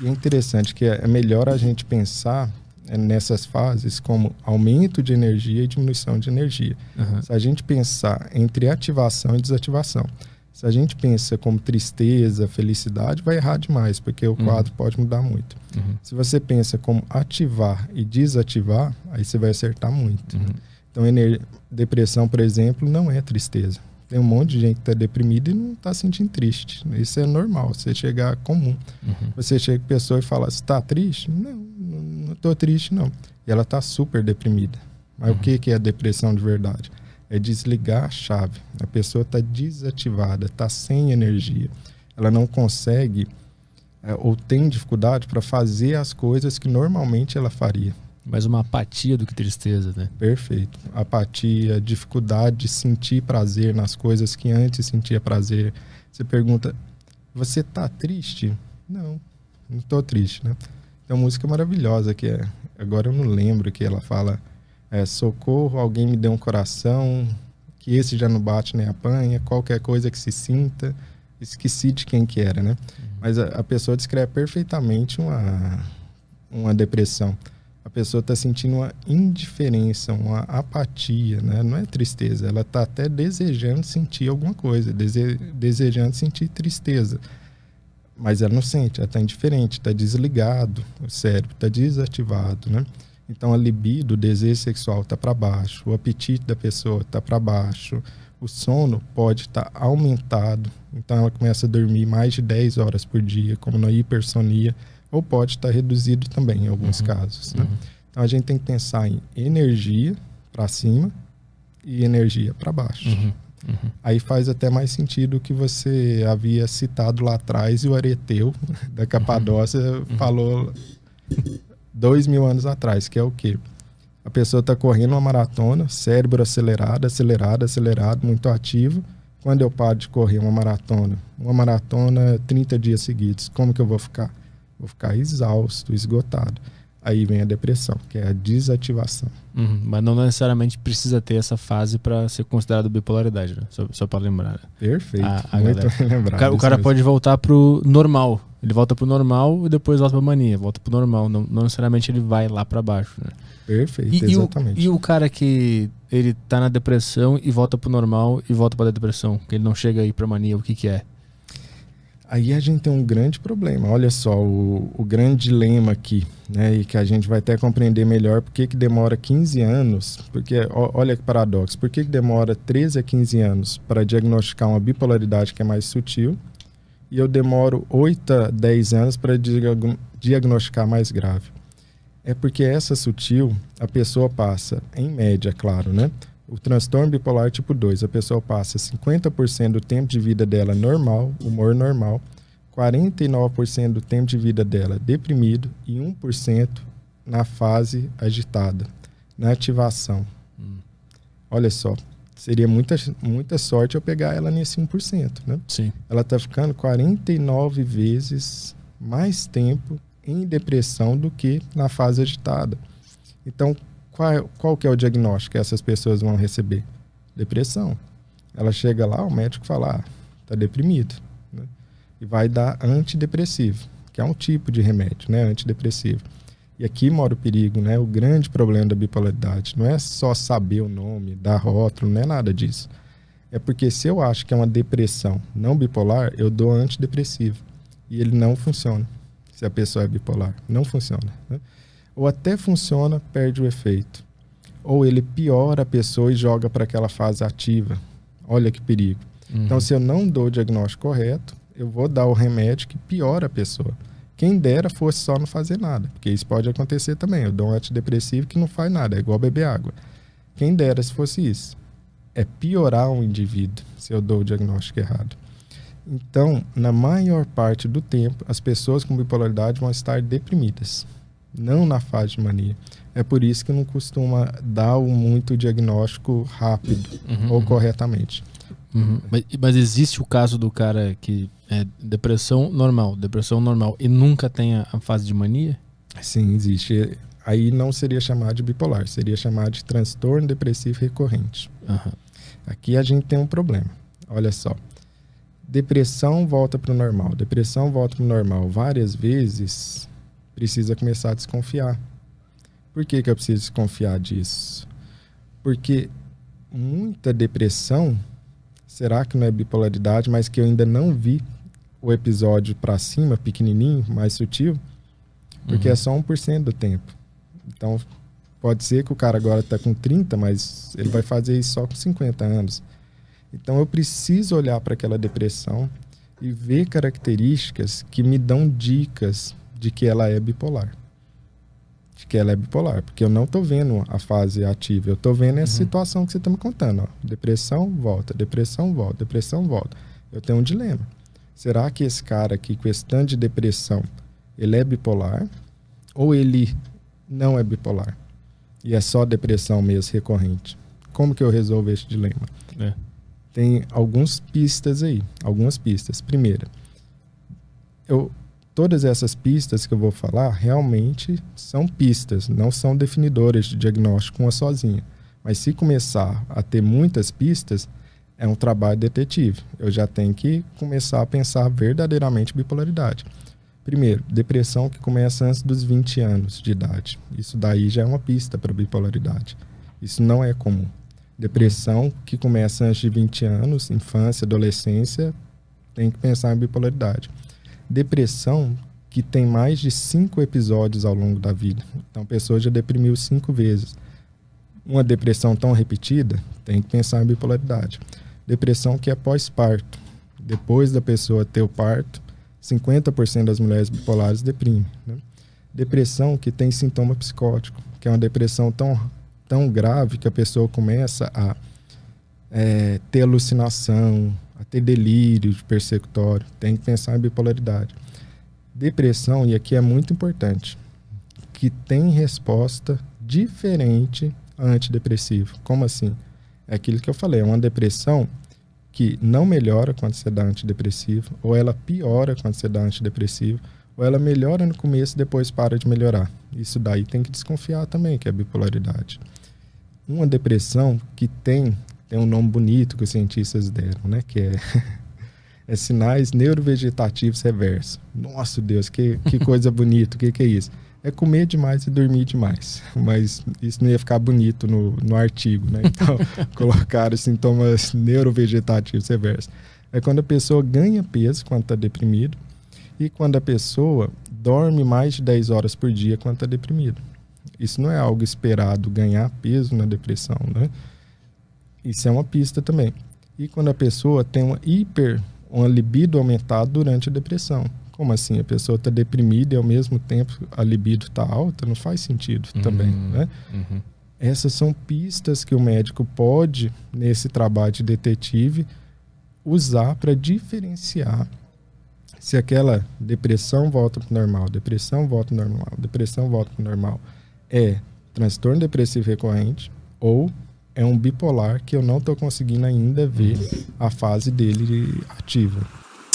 E é interessante que é melhor a gente pensar nessas fases como aumento de energia e diminuição de energia. Uhum. Se a gente pensar entre ativação e desativação, se a gente pensa como tristeza, felicidade, vai errar demais, porque o quadro pode mudar muito. Se você pensa como ativar e desativar, aí você vai acertar muito. Então, depressão, por exemplo, não é tristeza. Tem um monte de gente que está deprimida e não está sentindo triste. Isso é normal, você chegar comum. Você chega com a pessoa e fala, você está triste? Não estou triste, não. E ela está super deprimida. Mas o que é depressão de verdade? É desligar a chave. A pessoa está desativada, está sem energia. Ela não consegue ou tem dificuldade para fazer as coisas que normalmente ela faria. Mais uma apatia do que tristeza, né? Perfeito. Apatia, dificuldade de sentir prazer nas coisas que antes sentia prazer. Você pergunta, você tá triste? Não tô triste, né? Tem uma música maravilhosa que é, agora eu não lembro, que ela fala, socorro, alguém me deu um coração, que esse já não bate nem apanha, qualquer coisa que se sinta. Esqueci de quem que era, né? Mas a pessoa descreve perfeitamente uma depressão. A pessoa está sentindo uma indiferença, uma apatia, né? Não é tristeza, ela está até desejando sentir alguma coisa, desejando sentir tristeza. Mas ela não sente, ela está indiferente, está desligado, o cérebro está desativado, né? Então a libido, o desejo sexual está para baixo, o apetite da pessoa está para baixo, o sono pode estar aumentado, então ela começa a dormir mais de 10 horas por dia, como na hipersonia, ou pode estar reduzido também em alguns casos, né? Então a gente tem que pensar em energia para cima e energia para baixo. Aí faz até mais sentido o que você havia citado lá atrás, e o Areteu da Capadócia falou 2000 anos atrás, que é o quê? A pessoa está correndo uma maratona, cérebro acelerado, muito ativo. Quando eu paro de correr uma maratona 30 dias seguidos, como que eu vou ficar? Vou ficar exausto, esgotado. Aí vem a depressão, que é a desativação. Mas não necessariamente precisa ter essa fase para ser considerado bipolaridade, né? Só para lembrar. Né? Perfeito, muito lembrado. O cara pode voltar pro normal. Ele volta pro normal e depois volta pra mania. Volta pro normal. Não necessariamente ele vai lá para baixo, né? Perfeito, exatamente. E o cara que ele tá na depressão e volta pro normal e volta pra depressão, que ele não chega aí pra mania, o que é? Aí a gente tem um grande problema. Olha só, o grande dilema aqui, né? E que a gente vai até compreender melhor por que demora 15 anos. Porque, olha que paradoxo, por que demora 13 a 15 anos para diagnosticar uma bipolaridade que é mais sutil, e eu demoro 8 a 10 anos para diagnosticar mais grave? É porque essa sutil, a pessoa passa, em média, claro, né? O transtorno bipolar tipo 2, a pessoa passa 50% do tempo de vida dela normal, humor normal, 49% do tempo de vida dela deprimido e 1% na fase agitada, na ativação. Olha só, seria muita sorte eu pegar ela nesse 1%, né? Sim. Ela está ficando 49 vezes mais tempo em depressão do que na fase agitada. Então, qual que é o diagnóstico que essas pessoas vão receber? Depressão. Ela chega lá, o médico fala, está deprimido, né? E vai dar antidepressivo, que é um tipo de remédio, né? Antidepressivo. E aqui mora o perigo, né? O grande problema da bipolaridade. Não é só saber o nome, dar rótulo, não é nada disso. É porque se eu acho que é uma depressão não bipolar, eu dou antidepressivo. E ele não funciona. Se a pessoa é bipolar, não funciona, né? Ou até funciona, perde o efeito. Ou ele piora a pessoa e joga para aquela fase ativa. Olha que perigo. Então, se eu não dou o diagnóstico correto, eu vou dar o remédio que piora a pessoa. Quem dera fosse só não fazer nada, porque isso pode acontecer também. Eu dou um antidepressivo que não faz nada, é igual beber água. Quem dera se fosse isso. É piorar um indivíduo se eu dou o diagnóstico errado. Então, na maior parte do tempo, as pessoas com bipolaridade vão estar deprimidas, não na fase de mania. É por isso que não costuma dar muito diagnóstico rápido ou corretamente. Mas existe o caso do cara que é depressão normal e nunca tem a fase de mania? Sim, existe. Aí não seria chamado de bipolar, seria chamado de transtorno depressivo recorrente. Aqui a gente tem um problema. Olha só. Depressão volta para o normal. Depressão volta para o normal várias vezes, precisa começar a desconfiar. Por que eu preciso desconfiar disso? Porque muita depressão, será que não é bipolaridade, mas que eu ainda não vi o episódio para cima, pequenininho, mais sutil? Porque é só 1% do tempo. Então, pode ser que o cara agora está com 30, mas ele vai fazer isso só com 50 anos. Então, eu preciso olhar para aquela depressão e ver características que me dão dicas de que ela é bipolar. De que ela é bipolar. Porque eu não estou vendo a fase ativa. Eu estou vendo essa situação que você está me contando. Ó. Depressão, volta. Depressão, volta. Depressão, volta. Eu tenho um dilema. Será que esse cara aqui, com esse tanto de depressão, ele é bipolar? Ou ele não é bipolar? E é só depressão mesmo, recorrente? Como que eu resolvo esse dilema? Tem algumas pistas aí. Algumas pistas. Primeira, todas essas pistas que eu vou falar realmente são pistas, não são definidoras de diagnóstico uma sozinha. Mas se começar a ter muitas pistas, é um trabalho detetive. Eu já tenho que começar a pensar verdadeiramente bipolaridade. Primeiro, depressão que começa antes dos 20 anos de idade. Isso daí já é uma pista para bipolaridade. Isso não é comum. Depressão que começa antes de 20 anos, infância, adolescência, tem que pensar em bipolaridade. Depressão que tem mais de 5 episódios ao longo da vida. Então, a pessoa já deprimiu 5 vezes. Uma depressão tão repetida, tem que pensar em bipolaridade. Depressão que é pós-parto. Depois da pessoa ter o parto, 50% das mulheres bipolares deprimem. Né? Depressão que tem sintoma psicótico, que é uma depressão tão grave que a pessoa começa a ter alucinação, a ter delírio de persecutório. Tem que pensar em bipolaridade. Depressão, e aqui é muito importante, que tem resposta diferente a antidepressivo. Como assim? É aquilo que eu falei, é uma depressão que não melhora quando você dá antidepressivo, ou ela piora quando você dá antidepressivo, ou ela melhora no começo e depois para de melhorar. Isso daí tem que desconfiar também, que é bipolaridade. Uma depressão que tem um nome bonito que os cientistas deram, né? Que é sinais neurovegetativos reversos. Nossa, Deus, que coisa bonita, o que é isso? É comer demais e dormir demais. Mas isso não ia ficar bonito no artigo, né? Então, colocaram sintomas neurovegetativos reversos. É quando a pessoa ganha peso quando está deprimido e quando a pessoa dorme mais de 10 horas por dia quando está deprimido. Isso não é algo esperado, ganhar peso na depressão, né? Isso é uma pista também. E quando a pessoa tem uma libido aumentada durante a depressão. Como assim? A pessoa está deprimida e ao mesmo tempo a libido está alta? Não faz sentido também, né? Essas são pistas que o médico pode, nesse trabalho de detetive, usar para diferenciar se aquela depressão volta para o normal, depressão volta para o normal, depressão volta para o normal, é transtorno depressivo recorrente ou é um bipolar que eu não estou conseguindo ainda ver a fase dele ativa.